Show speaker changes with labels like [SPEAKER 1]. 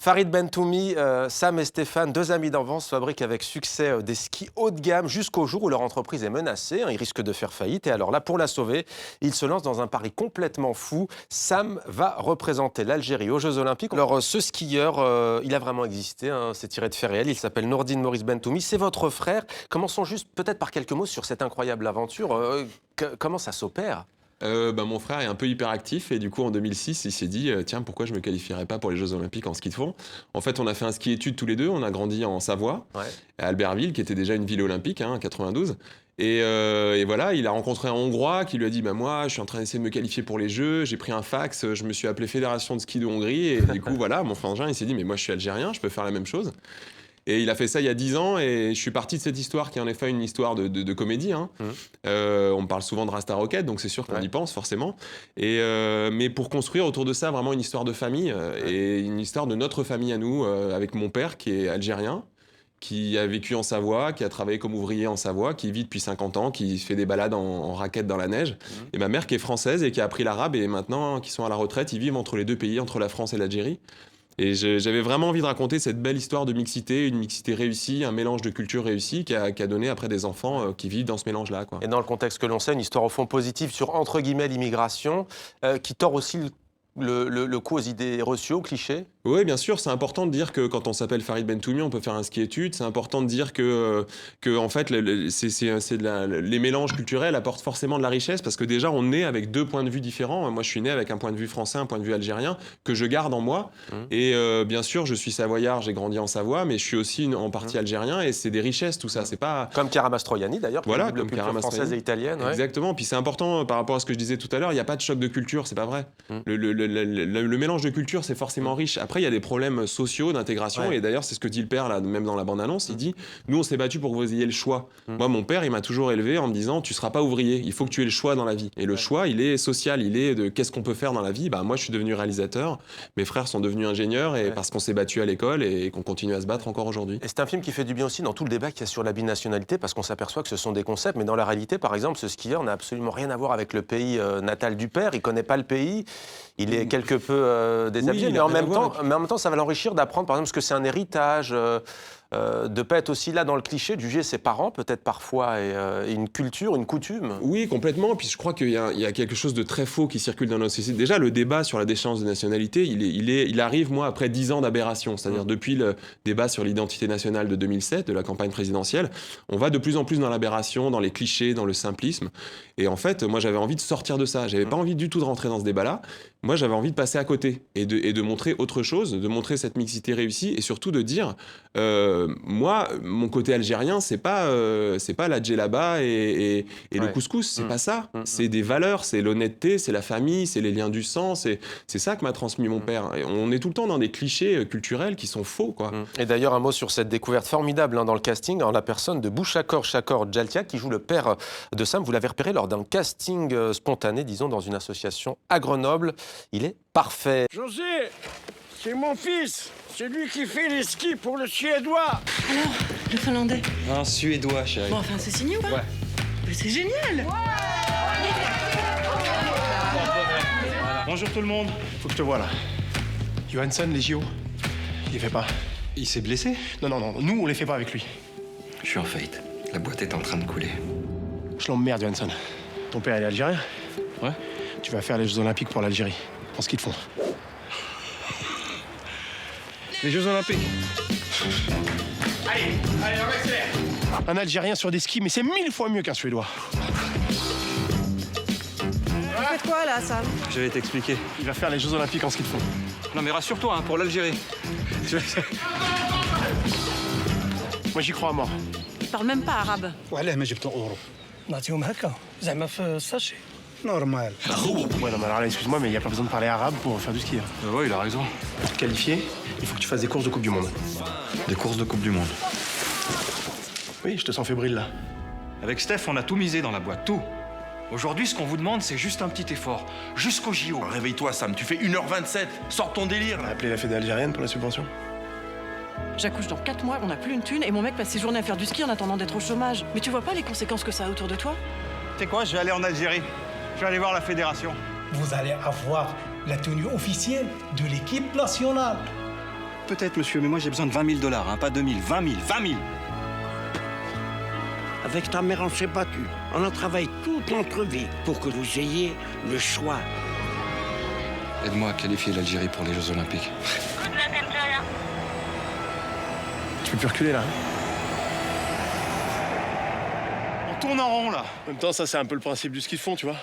[SPEAKER 1] Farid Bentoumi, Sam et Stéphane, deux amis d'enfance, fabriquent avec succès des skis haut de gamme jusqu'au jour où leur entreprise est menacée. Ils risquent de faire faillite. Et alors là, pour la sauver, ils se lancent dans un pari complètement fou. Sam va représenter l'Algérie aux Jeux Olympiques. Alors, ce skieur, il a vraiment existé. C'est tiré de faits réels. Il s'appelle Nourdine Maurice Bentoumi. C'est votre frère. Commençons juste peut-être par quelques mots sur cette incroyable aventure. Comment ça s'opère ?
[SPEAKER 2] Mon frère est un peu hyperactif et du coup en 2006 il s'est dit tiens, pourquoi je me qualifierais pas pour les Jeux Olympiques en ski de fond. En fait, on a fait un ski-études tous les deux, on a grandi en Savoie, à Albertville, qui était déjà une ville olympique en 92. Et voilà, il a rencontré un Hongrois qui lui a dit moi je suis en train d'essayer de me qualifier pour les Jeux, j'ai pris un fax, je me suis appelé Fédération de ski de Hongrie et du coup voilà, mon frangin il s'est dit mais moi je suis algérien, je peux faire la même chose. Et il a fait ça il y a 10 ans et je suis parti de cette histoire qui est en effet une histoire de comédie. On me parle souvent de Rasta Rocket, donc c'est sûr qu'on y pense forcément. Mais pour construire autour de ça vraiment une histoire de famille et une histoire de notre famille à nous, avec mon père qui est algérien, qui a vécu en Savoie, qui a travaillé comme ouvrier en Savoie, qui vit depuis 50 ans, qui fait des balades en raquette dans la neige. Et ma mère qui est française et qui a appris l'arabe et maintenant, qui sont à la retraite, ils vivent entre les deux pays, entre la France et l'Algérie. Et j'avais vraiment envie de raconter cette belle histoire de mixité, une mixité réussie, un mélange de cultures réussi qui a donné après des enfants qui vivent dans ce mélange-là, quoi.
[SPEAKER 1] Et dans le contexte que l'on sait, une histoire au fond positive sur, entre guillemets, l'immigration, qui tord aussi le coup aux idées reçues, aux clichés.
[SPEAKER 2] Oui, bien sûr, c'est important de dire que quand on s'appelle Farid Bentoumi, on peut faire un ski-études. C'est important de dire que en fait, les mélanges culturels apportent forcément de la richesse parce que déjà, on est avec deux points de vue différents. Moi, je suis né avec un point de vue français, un point de vue algérien que je garde en moi. Et bien sûr, je suis savoyard, j'ai grandi en Savoie, mais je suis aussi en partie algérien et c'est des richesses, tout ça. C'est pas...
[SPEAKER 1] Comme Chiara Mastroianni, d'ailleurs, qui
[SPEAKER 2] voilà,
[SPEAKER 1] est comme culture française et italienne.
[SPEAKER 2] Exactement. Puis c'est important par rapport à ce que je disais tout à l'heure, il n'y a pas de choc de culture, c'est pas vrai. Le mélange de culture, c'est forcément riche. Après, il y a des problèmes sociaux d'intégration et d'ailleurs c'est ce que dit le père là, même dans la bande-annonce, il dit nous on s'est battu pour que vous ayez le choix. Moi mon père il m'a toujours élevé en me disant tu seras pas ouvrier, il faut que tu aies le choix dans la vie et le choix il est social, il est de qu'est-ce qu'on peut faire dans la vie. Moi je suis devenu réalisateur, mes frères sont devenus ingénieurs et parce qu'on s'est battu à l'école et qu'on continue à se battre encore aujourd'hui.
[SPEAKER 1] Et c'est un film qui fait du bien aussi dans tout le débat qu'il y a sur la binationalité parce qu'on s'aperçoit que ce sont des concepts mais dans la réalité par exemple ce skieur n'a absolument rien à voir avec le pays natal du père, il connaît pas le pays, il est quelque peu déshabillé mais en même temps ça va l'enrichir d'apprendre par exemple ce que c'est un héritage, de pas être aussi là dans le cliché, de juger ses parents peut-être parfois et une culture, une coutume.
[SPEAKER 2] Oui, complètement. Puis je crois qu'il y a quelque chose de très faux qui circule dans notre société. Déjà, le débat sur la déchéance de nationalité, il arrive, moi, après 10 ans d'aberration. C'est-à-dire depuis le débat sur l'identité nationale de 2007, de la campagne présidentielle, on va de plus en plus dans l'aberration, dans les clichés, dans le simplisme. Et en fait, moi, j'avais envie de sortir de ça. J'avais pas envie du tout de rentrer dans ce débat-là. Moi, j'avais envie de passer à côté et de montrer autre chose, de montrer cette mixité réussie et surtout de dire... moi, mon côté algérien, c'est pas la djellaba et le couscous, c'est pas ça. C'est des valeurs, c'est l'honnêteté, c'est la famille, c'est les liens du sang, c'est ça que m'a transmis mon père. Et on est tout le temps dans des clichés culturels qui sont faux, quoi.
[SPEAKER 1] Et d'ailleurs, un mot sur cette découverte formidable dans le casting, en la personne de Bouchakor Chakor Djaltia, qui joue le père de Sam. Vous l'avez repéré lors d'un casting spontané, disons, dans une association à Grenoble. Il est parfait.
[SPEAKER 3] José, c'est mon fils. C'est lui qui fait les skis pour le Suédois.
[SPEAKER 4] Alors, le Finlandais?
[SPEAKER 5] Un Suédois, chérie.
[SPEAKER 4] Bon, enfin, c'est signé ou pas?
[SPEAKER 5] Ouais.
[SPEAKER 4] Mais c'est génial.
[SPEAKER 5] Bonjour tout le monde.
[SPEAKER 6] Faut que je te vois là. Johansson, les JO, il les fait pas.
[SPEAKER 5] Il s'est blessé?
[SPEAKER 6] Non, nous on les fait pas avec lui.
[SPEAKER 7] Je suis en faillite. La boîte est en train de couler.
[SPEAKER 6] Je l'emmerde, Johansson. Ton père, il est algérien?
[SPEAKER 5] Ouais.
[SPEAKER 6] Tu vas faire les Jeux Olympiques pour l'Algérie, en ski de fond.
[SPEAKER 5] Les Jeux Olympiques.
[SPEAKER 3] Allez, on accélère.
[SPEAKER 6] Un Algérien sur des skis, mais c'est 1000 fois mieux qu'un Suédois.
[SPEAKER 4] Faites quoi là, Sam?
[SPEAKER 5] Je vais t'expliquer.
[SPEAKER 6] Il va faire les Jeux Olympiques en ski de fond.
[SPEAKER 5] Non mais rassure-toi, pour l'Algérie.
[SPEAKER 6] Moi j'y crois à mort.
[SPEAKER 4] Il parle même pas arabe.
[SPEAKER 8] وعلاه ما جبتو اورو نعطيهم هكا زعما في الساشي نورمال.
[SPEAKER 6] Ouais, non, mais alors là, excuse-moi, mais il n'y a pas besoin de parler arabe pour faire du ski.
[SPEAKER 5] Ouais, il a raison.
[SPEAKER 6] Pour te qualifier, il faut que tu fasses des courses de Coupe du Monde.
[SPEAKER 7] Des courses de Coupe du Monde.
[SPEAKER 6] Oui, je te sens fébrile là.
[SPEAKER 5] Avec Steph, on a tout misé dans la boîte, tout. Aujourd'hui, ce qu'on vous demande, c'est juste un petit effort. Jusqu'au JO.
[SPEAKER 9] Réveille-toi, Sam, tu fais 1h27. Sors ton délire,
[SPEAKER 6] On a
[SPEAKER 9] là.
[SPEAKER 6] appelé la fédé algérienne pour la subvention.
[SPEAKER 4] J'accouche dans 4 mois, on n'a plus une thune et mon mec passe ses journées à faire du ski en attendant d'être au chômage. Mais tu vois pas les conséquences que ça a autour de toi?
[SPEAKER 5] Tu sais quoi, je vais aller en Algérie. Je vais aller voir la fédération.
[SPEAKER 8] Vous allez avoir la tenue officielle de l'équipe nationale.
[SPEAKER 10] peut-être, monsieur, mais moi j'ai besoin de 20 000 $, hein, pas 2 000, 20 000, 20 000.
[SPEAKER 3] Avec ta mère, on s'est battu. On a travaillé toute notre vie pour que vous ayez le choix.
[SPEAKER 7] Aide-moi à qualifier l'Algérie pour les Jeux Olympiques.
[SPEAKER 6] Tu peux plus reculer là.
[SPEAKER 5] On tourne en rond là.
[SPEAKER 6] En même temps, ça c'est un peu le principe du ski de fond, tu vois.